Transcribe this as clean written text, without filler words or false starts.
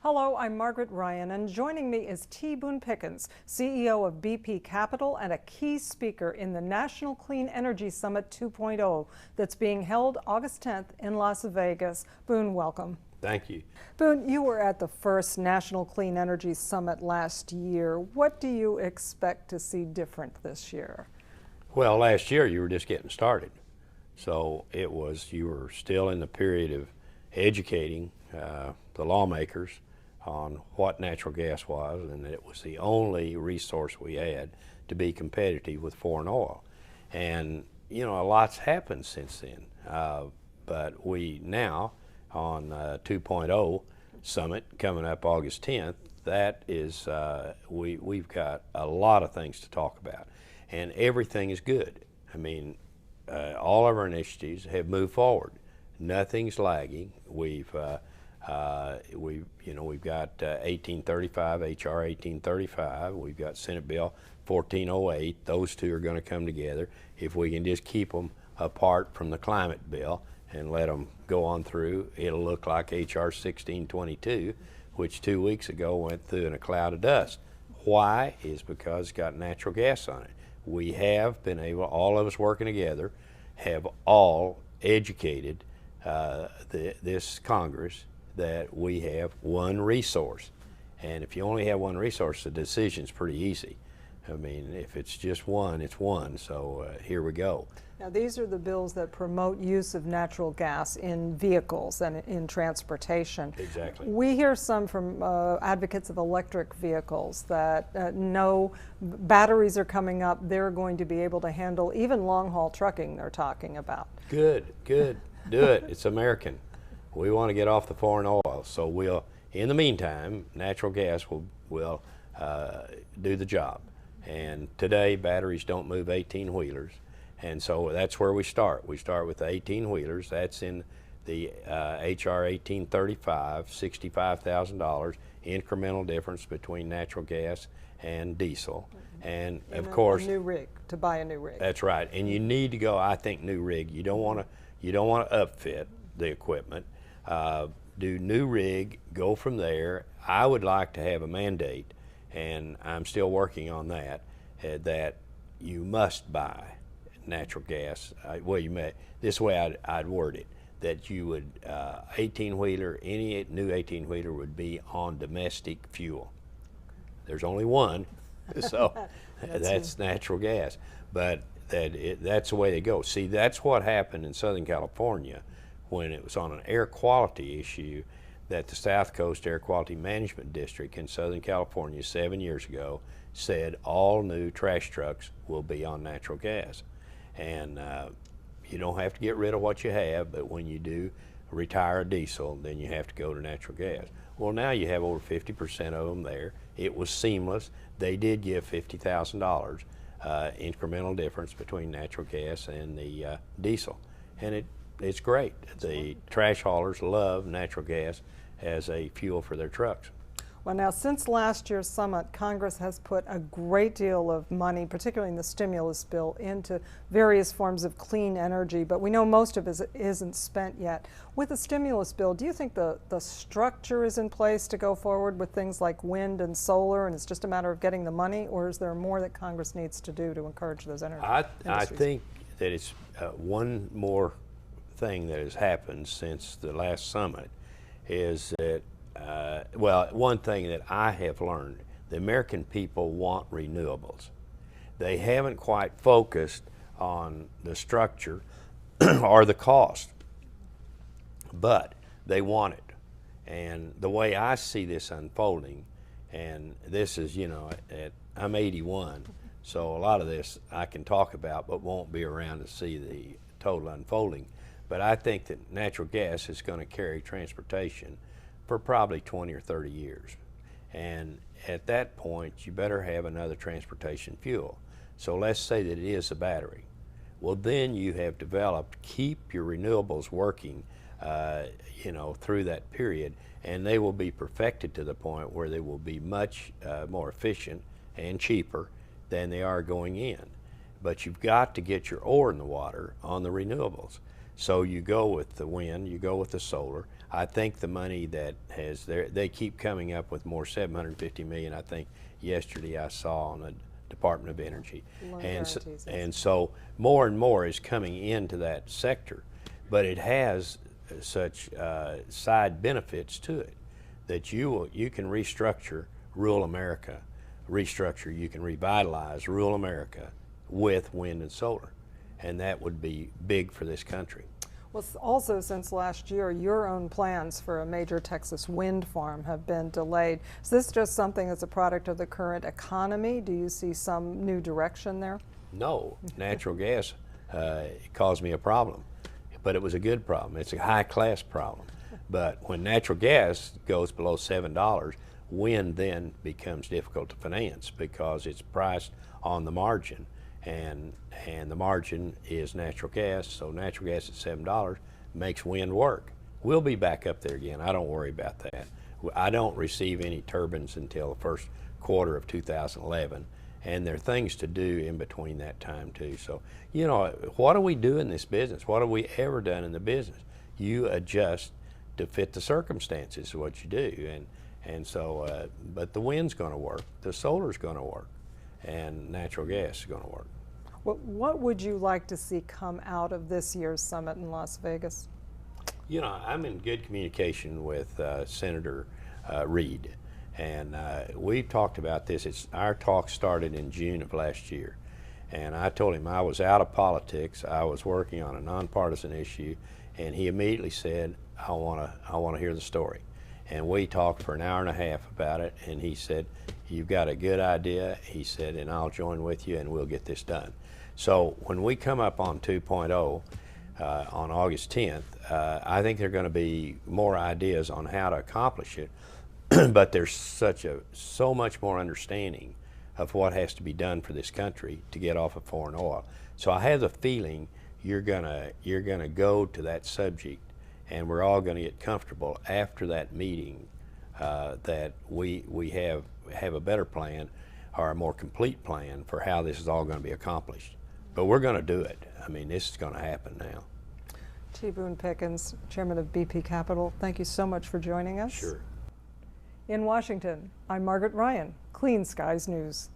Hello, I'm Margaret Ryan, and joining me is Boone Pickens, CEO of BP Capital and a key speaker in the National Clean Energy Summit 2.0 that's being held August 10th in Las Vegas. Boone, welcome. Thank you. Boone, you were at the first National Clean Energy Summit last year. What do you expect to see different this year? Well, last year you were just getting started. So you were still in the period of educating the lawmakers on what natural gas was, and it was the only resource we had to be competitive with foreign oil. And you know, a lot's happened since then. But we now, on 2.0 Summit coming up August 10th, that is, we've got a lot of things to talk about. And everything is good. I mean, all of our initiatives have moved forward. Nothing's lagging. We've got 1835, HR 1835. We've got Senate Bill 1408. Those two are going to come together. If we can just keep them apart from the climate bill and let them go on through, it'll look like HR 1622, which 2 weeks ago went through in a cloud of dust. Why? Is because it's got natural gas on it. We have been able, all of us working together, have all educated this Congress that we have one resource. And if you only have one resource, the decision's pretty easy. I mean, if it's just one, it's one. So here we go. Now, these are the bills that promote use of natural gas in vehicles and in transportation. Exactly. We hear some from advocates of electric vehicles that no batteries are coming up. They're going to be able to handle even long-haul trucking they're talking about. Good, good. Do it. It's American. We want to get off the foreign oil. So we'll, in the meantime, natural gas will do the job. And today, batteries don't move 18-wheelers. And so that's where we start. We start with the 18-wheelers. That's in the HR 1835, $65,000 incremental difference between natural gas and diesel. And of course, a new rig, to buy a new rig. That's right. And you need to go, I think, new rig. You don't want to upfit the equipment. Do new rig, go from there. I would like to have a mandate, and I'm still working on that, that you must buy natural gas. Well, this way I'd word it, that you would, 18-wheeler, any new 18-wheeler would be on domestic fuel. There's only one, so that's natural gas. But that's the way they go. See, that's what happened in Southern California when it was on an air quality issue, that the South Coast Air Quality Management District in Southern California 7 years ago said all new trash trucks will be on natural gas. And you don't have to get rid of what you have, but when you do retire a diesel, then you have to go to natural gas. Well, now you have over 50% of them there. It was seamless. They did give $50,000 incremental difference between natural gas and the diesel. And it's great. The trash haulers love natural gas as a fuel for their trucks. Well, now, since last year's summit, Congress has put a great deal of money, particularly in the stimulus bill, into various forms of clean energy, but we know most of it isn't spent yet. With the stimulus bill, do you think the structure is in place to go forward with things like wind and solar, and it's just a matter of getting the money, or is there more that Congress needs to do to encourage those industries? I think that it's one more thing that has happened since the last summit is that well, one thing that I have learned, the American people want renewables. They haven't quite focused on the structure or the cost, but they want it. And the way I see this unfolding, and this is, you know, I'm 81, so a lot of this I can talk about but won't be around to see the total unfolding. But I think that natural gas is going to carry transportation for probably 20 or 30 years. And at that point, you better have another transportation fuel. So let's say that it is a battery. Well, then you have developed, keep your renewables working through that period, and they will be perfected to the point where they will be much more efficient and cheaper than they are going in. But you've got to get your oar in the water on the renewables. So you go with the wind, you go with the solar. I think the money that they keep coming up with more, 750 million. I think yesterday I saw on the Department of Energy, and so more and more is coming into that sector, but it has such side benefits to it that you can restructure rural America, you can revitalize rural America with wind and solar, and that would be big for this country. Well, also since last year, your own plans for a major Texas wind farm have been delayed. Is this just something that's a product of the current economy? Do you see some new direction there? No, natural gas caused me a problem, but it was a good problem. It's a high-class problem. But when natural gas goes below $7, wind then becomes difficult to finance because it's priced on the margin, and the margin is natural gas. So natural gas at $7 makes wind work. We'll be back up there again. I don't worry about that. I don't receive any turbines until the first quarter of 2011, and there are things to do in between that time too. So, you know, what do we do in this business? What have we ever done in the business? You adjust to fit the circumstances, what you do, and so, but the wind's going to work, the solar's going to work, and natural gas is going to work. What would you like to see come out of this year's summit in Las Vegas? You know, I'm in good communication with Senator Reid, and we've talked about this. Our talk started in June of last year, and I told him I was out of politics. I was working on a nonpartisan issue, and he immediately said, I want to hear the story. And we talked for an hour and a half about it, and he said, you've got a good idea, he said, and I'll join with you and we'll get this done. So when we come up on 2.0 on August 10th, I think there are going to be more ideas on how to accomplish it, but there's so much more understanding of what has to be done for this country to get off of foreign oil. So I have the feeling you're gonna go to that subject, and we're all going to get comfortable after that meeting that we have a better plan or a more complete plan for how this is all going to be accomplished. But we're going to do it. I mean, this is going to happen now. T. Boone Pickens, Chairman of BP Capital, thank you so much for joining us. Sure. In Washington, I'm Margaret Ryan, Clean Skies News.